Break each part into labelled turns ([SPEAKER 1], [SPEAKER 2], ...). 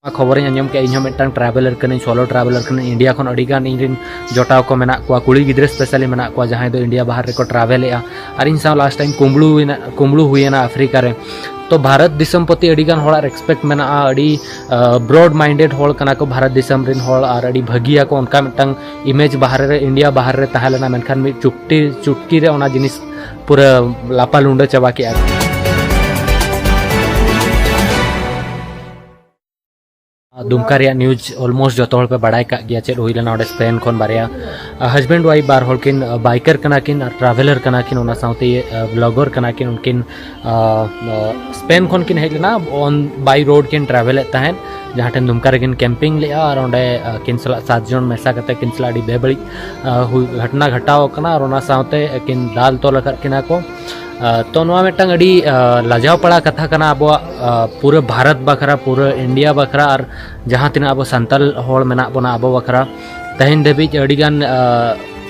[SPEAKER 1] खबर आंजम के इन मिट्टांग ट्रैवलर कने सोलो ट्रैवलर कने इंडिया खन अडिगान इन जोटाव को मेना को कुड़ी गिद्रे स्पेशली मेना को जहां दो इंडिया बाहर रे को ट्रैवल एआ और इन साव लास्ट टाइम कुंबलू हुईना अफ्रीका रे तो भारत दिसम प्रति अडिगान होड़ा रेस्पेक्ट मेना अडी ब्रॉड माइंडेड होड़ कना को भारत दिसम रिन होड़ और अडी भगिया को उनका मिट्टांग इमेज बाहर रे इंडिया बाहर रे ताहलेना मेनखान मि चुटकी रे ओना जिनिस पूरा लापा लुंडा चबा के दुमका न्यूज ऑलमोस्ट जो पे बड़ा गया चेक हुईना स्पेन खन बारे हस्बैंड वाइफ बार हॉलकिन बाइकर कनाकिन ट्रैवलर कनाकिन ओना साउते ब्लॉगर कनाकिन उनकिन स्पेन खन किन हेजना ऑन बाई रोड किन ट्रैवल तहन जहाँ ठन दुमका रेकिन कैंपिंग ले और ओंडे किन सला 7 जन मेसा करते किन सला बेबड़ी घटना घटाव कना और ओना साउते किन दाल तोल किना को तो नवा मिट्टांग अडी लाजाव पड़ा कथा कना अब पूरा भारत बखरा पूरा इंडिया बखरा और जहाँ तीना अब संताल होड़ मेना बना अब बखरा तहन देबी अडिगान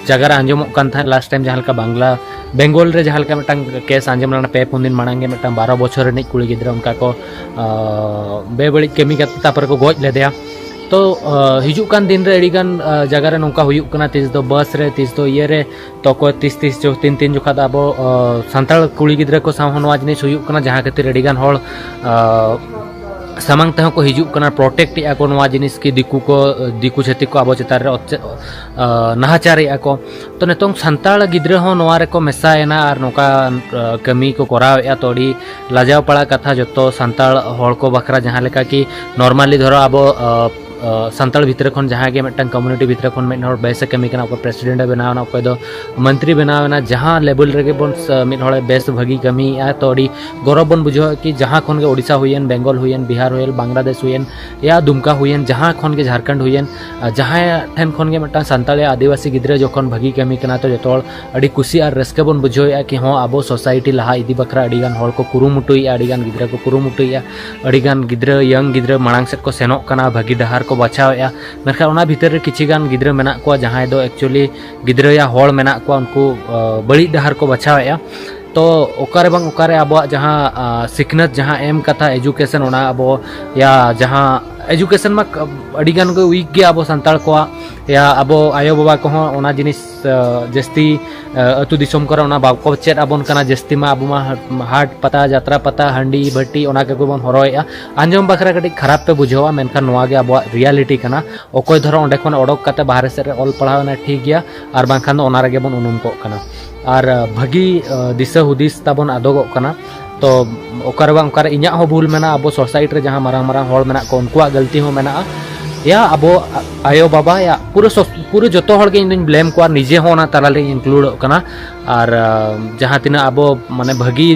[SPEAKER 1] जगह आंजम लास्ट टाइम जहाँ बांग्ला बेंगल रे जहाँ मिट्टांग केस आंजम लना 5-4 दिन मांगे मिट्टांग 12 बछर रिनिज कुड़ी गिद्रा उनका को बेबड़ी कमी तापर को गोज लेदेया तो हिजुकान दिन रे अडिगान जगह रे नौका हुयुक कना तीस दो बस रे तीस दो ये रे तो को 30 जो 3 जोखा अब सानताल कुड़ी गिद्रा को साव नवा जिनिस हुयुक कना जहाँ खातिर अडिगान होड़ सामांग तह को हिजुक कना प्रोटेक्ट या को नवा जिनिस की दिकू छेती को अब चेतार रे नाहाचार या को तो नितोंग सानताल गिद्रा हो नवा रे को मेसायना और नौका कमी को कराव या तो अडी लाजाव पड़ा कथा जो सानताल होड़ को बखरा जहाँ लेका कि नॉर्मली धरो अब सानताल भितर खन जहाँ के मिट्टांग कम्युनिटी भितर खन मिड हर बेस कमी कना को प्रेसिडेंट बनावना कोई दो मंत्री बनावना जहाँ लेवल रे बन मिड हर बेस भगी कमी आ तो अडी गौरव बन बुझो कि जहाँ खन के ओडिशा हुईन बेंगल हुईन बिहार हुईन बांग्लादेश हुईन या दुमका हुईन जहाँ खन के झारखंड हुईन जहाँ ठेन खन के मिट्टांग सानताल आदिवासी गिद्रा जखन भगी कमी कना तो जो अडी खुशी और रस्के बन बुझो कि हाँ अब सोसाइटी लहा इदी बखरा अडिगान होड़ को कुरुमुटुई अडिगान गिद्रा को कुरुमुटुई अडिगान गिद्रा यंग गिद्रा मांग सेट को सेनोक कना भगी डहार को बचाया मेनखान ओना भीतर रे किछिगान गिद्रा मेना को जहां दो एक्चुअली गिद्रा या होड़ मेना को उनको बड़ी डहार को बचाया तो ओकारे बांग ओकारे अब जहाँ सिखनत जहाँ एम कथा एजुकेशन ओना अब या जहाँ एजुकेशन मा अडिगान को वीक गया अब सानताल को या अब आयो बाबा को ओना जिनिस जस्ती अतु दिसम करे ओना बाको चेत आबन कना जस्ती मा अब मा हाट पता यात्रा पता हंडी भट्टी ओना के बन हरोया आंजम बखरा कटी खराब पे बुझावा मेनखान नोआ गे अब रियलिटी कना ओकोय धरो ओंडे खन ओडक कते बाहर से ऑल पढ़ावना ठीक गया और बांखान ओना रेगे बन उनुम को कना और भगी दिशा हुदिस ताबन आदोगो कना तो ओकर बांग ओकर इन्या हो भूल मेना अब सोसाइटी रे जहाँ मारांग मारांग होड़ मेना को उनकुआ गलती हो मेना या अब आयो बाबा या पूरे जो हड़ के इन ब्लेम को निजे हो ना ताला इंक्लूड कना और जहाँ तीना अब माने भगी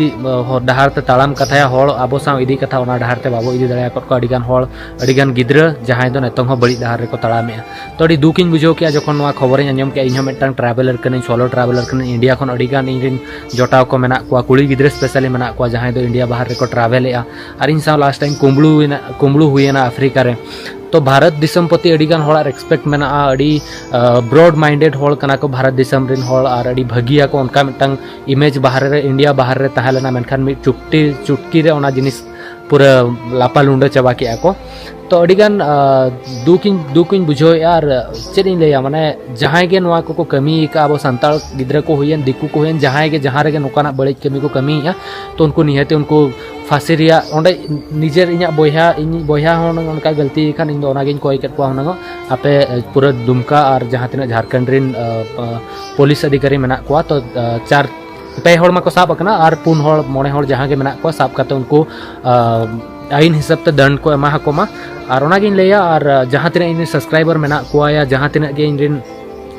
[SPEAKER 1] डहार ते ताड़ाम कथा होड़ अब साव इदी कथा ओना डहार ते बाबो इदी दड़िया को अडिगान होड़ अडिगान गिद्रा जहाँ दो नितोंग हो बड़ी डहार रे को ताड़ामे तो अडी दुखिन बुझो कि जखन नवा खबर आंजम के इन मिट्टांग ट्रैवलर कने सोलो ट्रैवलर कने इंडिया खन अडिगान इन जोटाव को मेना को कुड़ी गिद्रा स्पेशली मेना को जहाँ दो इंडिया बाहर रे को ट्रैवल एआ और इन साव लास्ट टाइम कुंबलू हुईना अफ्रीका रे तो भारत दिसम प्रति अडिगान होड़ा रेस्पेक्ट मेना अडी ब्रॉड माइंडेड होड़ कना को भारत दिसम रिन होड़ और अडी भगिया को उनका मिट्टांग इमेज बाहर रे इंडिया बाहर रे ताहलेना मेनखान मि चुटकी रे ओना जिनिस पूरा लापा लुंडा चबा के को तो अडिगान दुकिन बुझो यार चेद इन लैया माने जहाँ के नवा को कमी का अब सानताल गिद्रा को हुईन दिकू को हुईन जहाँ के जहाँ रे नोकाना बड़े कमी को कमी तो उनको निहते उनको फांसी रिया ओंडे निजेर इन्या बोया उनका गलती खान इन ओनागिन कोई केट को हुनगो आपे पूरा दुमका और जहाँ तीना झारखंड रिन पुलिस अधिकारी मेना को तो 4-5 होड़ माको साब अकना और 4 होड़ 9 होड़ जहाँ के मेना को साब करते उनको आइन हिसाब ते दंड को एमा को मा और ओनागिन लेया और जहाँ तीना इन सब्सक्राइबर मेना को या जहाँ तीना के इन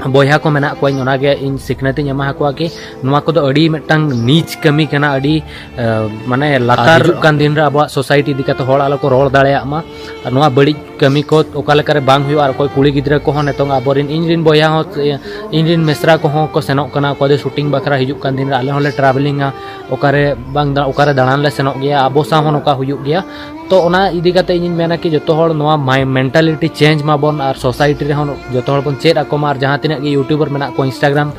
[SPEAKER 1] बोया को मेना को इन सिखनती एमा को कि नवा को अड़ी मिट्टांग नीच कमी कना अड़ी माने लातार कान दिन रे अब सोसाइटी इदी कते होड़ आलो को रोड़ दाड़ेया मा नवा बड़ी कमी को ओका लेका रे बांग हुआ और कोई कुड़ी गिद्रा को हो नेतोंग आबोरिन इन बोया हो इन मेसरा को हो को सेनोक कना को दे शूटिंग बखरा हिजुक कान दिन रे आले होले ट्रैवलिंग ओकारे बांग ओकारे दाड़ान ले सेनोक गया आबो सा हो नोका हुयुक गया तो ओना इदी कते इन मेना कि जो होड़ नवा मेंटालिटी चेंज माबन और सोसाइटी रे हो जो होड़ बन चेद आको मार जहाँ तीना के यूट्यूबर मेना को इंस्टाग्राम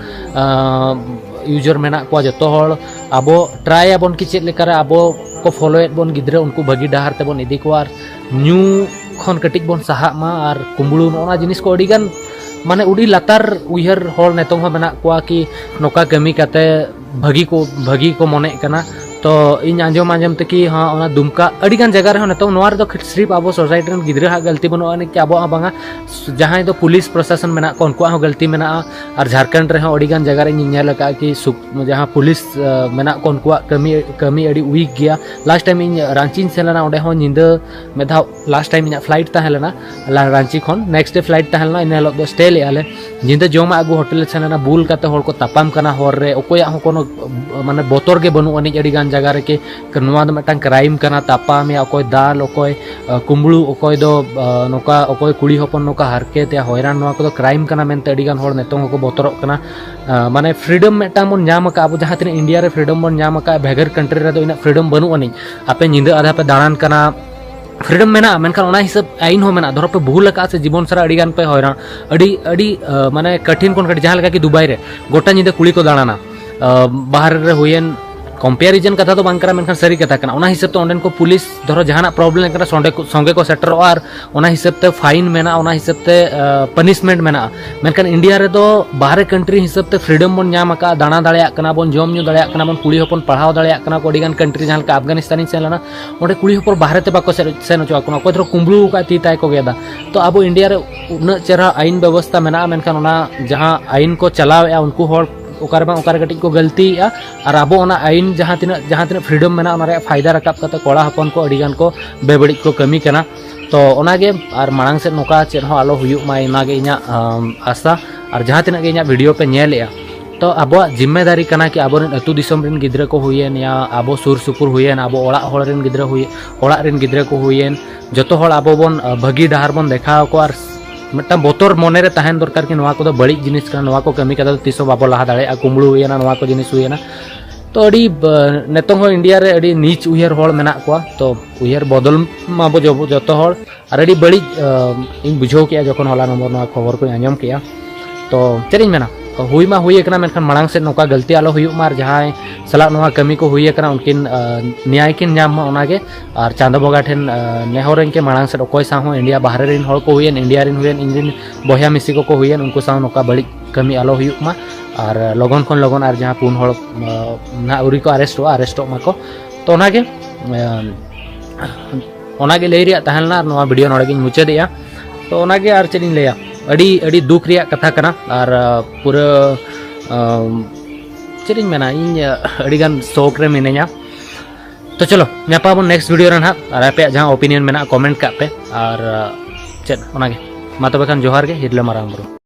[SPEAKER 1] यूजर मेना को जो होड़ अब ट्राई आबन कि चेद लेकर अब को फॉलोएड बन गिद्रा उनको भगी डहार ते बन इदी को और न्यू खन कटिक बन साहा मा और कुंबड़ू नोना जिनिस को अड़ीगान माने उड़ी लातार उहर हर नेतों मेना को कि नौका कमी काते भगी को मने कना तो इन आंजम आंजम ते कि हाँ ओना दुमका अड़ीगान जगह रे नेतों नोआर दो सिर्फ अब सोसाइटी रन गिद्रा गलती बनुआ कि अब बांगा जहां दो पुलिस प्रशासन मेना को उनको गलती मेना और झारखंड रे अड़ीगान जगह रे नेल का कि जहां पुलिस मेना को उनको कमी अड़ी वीक गया लास्ट टाइम इन रांची सेलना ओडे हो निंद मेधा लास्ट टाइम इन फ्लाइट तहलेना रांची खन नेक्स्ट डे फ्लाइट तहलेना इन हेलो स्टे ले आले निंद जमा आगु होटल सेलना बुल काते हर को तापाम कना हर रे ओकोया हो कोनो माने बोतर के बनु अनी अड़ीगान जगह रे के नोआ दो मिटन क्राइम कना तापाम या ओकोय दाल ओकोय कुंबड़ू ओकोय दो नोका ओकोय कुड़ी हपन नोका हरकेत या हैरान नोआ को क्राइम कना मेनते अड़ीगान हर नेतों को बोतरक कना माने फ्रीडम मेटा बन नाम का अब जहां तिन इंडिया रे फ्रीडम बन नाम का भेगर कंट्री रे दो इन फ्रीडम बनु अनी आपे निंदा आधा पे दाड़ान कना फ्रीडम मेना मेनखान ओना हिसाब आईन हो मेना धरो पे भूल का से जीवन सारा अड़ीगान पे हैरान अड़ी माने कठिन कोन कठिन जहां लगा कि दुबई रे गोटा निंदा कुड़ी को दाड़ाना बाहर रे हुयन कंपेरिजन कथा तो बांकरा मेनखान सरी कथा कना ओना हिसाब तो ओंडेन को पुलिस धरो जहाना प्रॉब्लम करा संगे को सेटर और ओना हिसाब ते फाइन मेना ओना हिसाब ते पनिशमेंट मेना मेनखान इंडिया रे दो बाहर कंट्री हिसाब ते फ्रीडम बन नाम का दाना दाड़िया कना बन जम न्यू दाड़िया कना बन कुड़ी हपन पढ़ाव दाड़िया कना को अड़ीगान कंट्री जहां का अफगानिस्तान सेलना ओंडे कुड़ी हपन बाहर ते बाको सेन चो कना को धरो कुंबड़ू का ती ताय को गेदा तो अब इंडिया रे उन चेहरा आईन व्यवस्था मेना मेनखान ओना जहां आईन को चलावे उनको हर ओकार कटी को गलती और अब आईन जहां तीन फ्रीडम मेना फायदा रकाब करते कोड़ा हपन को अड़ीगान को बेबड़ी को कमी कना तो ओनागे और मांग से नौका चेद हो आलो हुयुग मा इनागे इना आशा और जहां तीन गे वीडियो पे नेले तो अब जिम्मेदारी कना कि अब अतु दिसम रिन गिद्रा को हुयेन या अब सुर सुपुर हुयेन अब ओड़ा होड़ रिन गिद्रा हुये ओड़ा रिन गिद्रा को हुयेन जतो होड़ अब बन भगी डहार बन देखाव को और मिट्टा बोतर मने रे तहन दरकार कि नोआ को दो बड़ी जिनिस का नोआ को कमी कदा तीसो बाबो लहा दाड़े कुंबड़ू हुयना नोआ को जिनिस हुयना तो अड़ी नेतों हो इंडिया रे अड़ी नीच उहर होड़ मेना को तो उहर बदल माबो जतो होड़ और अड़ी बड़ी इन बुझो किया जखन होला नंबर नोआ खबर को आंजम किया तो चेरिन मेना हुई मा हुई एकना मेनखान मांग से नोका गलती आलो हुयुग मार जहां सला नोआ कमी को हुई एकना उनकिन न्याय किन नाम ओनागे और चांदो बगा ठेन नेहरन के मांग से ओकोय सा हो इंडिया बाहर रिन हड़ को हुयन इंडिया रिन हुयन इंजिन बहिया मिसी को हुयन उनको सा नोका बड़ी कमी आलो हुयुग मा और लगन खन लगन और जहां पुन हड़ ना उरी को अरेस्ट माको तो ओनागे ओनागे लई रिया तहलना नोआ वीडियो नोड़े मुचादिया तो ओनागे और चेदिन लैया अड़ी दुख रिया कथा कना और पूरा चेरिन मेना इन अड़ीगान शौक रे मिनेया तो चलो नापाबन नेक्स्ट वीडियो रन और आपे जहां ओपिनियन मेना कमेंट का पे और चेद ओनागे मा तबे खान जोहार गे हिरले मारांग बुरु।